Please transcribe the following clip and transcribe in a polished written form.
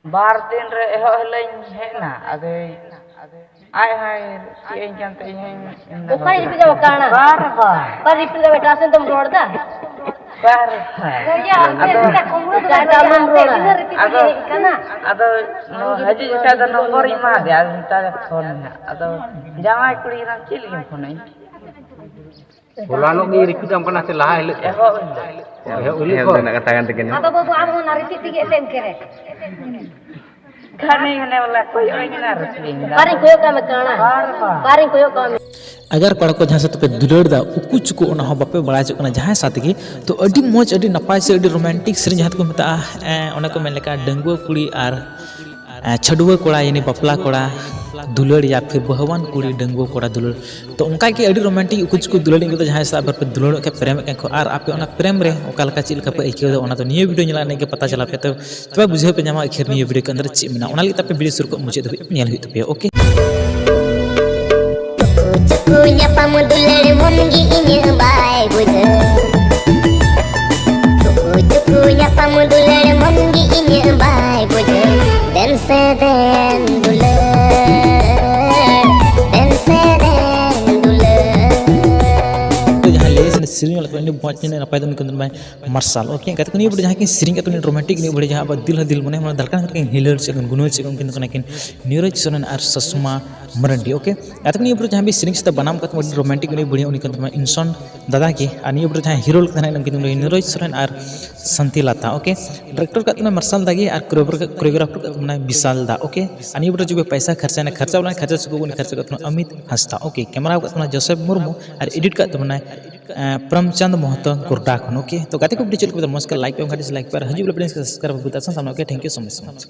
बार दिन रे एहो हलैं हेना अदे आय हाय चें जानते हैं बुखार रिपीट का बकाना बार पर रिपीट का बेटा से तुम रोड दा बार या अदो डाटा मन रोड अदो अदो हजी जैसा द नंबर इमा दे आदमी फोन अदो जामाई कुड़ी ना chilli phone I Fulano ni repeat am kana se laha hele एहो uli ko nak katakan tekan atau babu amo na repeat tige tem kere खाने खाने वाला कोई और नहीं ना रखी paring koyo ka me kana paring koyo ka me अगर कड़ा को जहाँ से पे दुलड़ दा कुछ को ना हो बापे बड़ा चुकना जहाँ साथ की तो अड़ी मौज अड़ी नपाय से अड़ी रोमांटिक सेरें जहाँ को मता ओना को मेन लेका डंगुआ कुड़ी आर छडुआ कोड़ा यानी बपला कोड़ा दुलड़ या फिर बहवान कुड़ी डंगुआ कोड़ा दुलड़ तो उनका के अड़ी रोमांटिक कुछ को दुलड़ तो जहाँ से पे दुलड़ के प्रेम के को आर आपे ओना प्रेम रे ओका लका चिल का पे इके ओना तो निये वीडियो नेला ने के पता चला पे तो तबे बुझे पे जमा आखिर निये वीडियो के अंदर ची मिना ओना लगी तबे वीडियो शुरू को मुझे तो नेल हुई तबे okay Punya pamudular mungi inya bai buja Punya pamudular mungi inya bai buja Den seden dular सिरिंग वाला तो बहुत ने नपाय दन कंदन बाय मार्शल ओके कहते को नहीं बड़े जहां की सिरिंग तो रोमांटिक नहीं बड़े जहां दिल दिल मने मन दलका के हिलर से गुनो से किन तो किन नीरज सोरेन और ससुमा मरंडी ओके कहते को नहीं बड़े जहां भी सिरिंग से बनाम का रोमांटिक नहीं बढ़िया उनी कंदन इंसान दादा के आनी बड़े जहां हीरो लखना किन नीरज सोरेन और संतिलता ओके डायरेक्टर का तो मार्शल दागी और कोरियोग्राफर का ना विशाल दा ओके आनी बड़े जो पैसा खर्चा ना खर्चा वाला खर्चा से को खर्चा का अमित हंसदा ओके कैमरा का जोसेफ मुर्मू और एडिट का तो प्रमचंद महतो गुरडा खन ओके तो गाते को वीडियो चल को मस्त लाइक पे लाइक पर हजू सब्सक्राइब करता सामने okay thank you so much.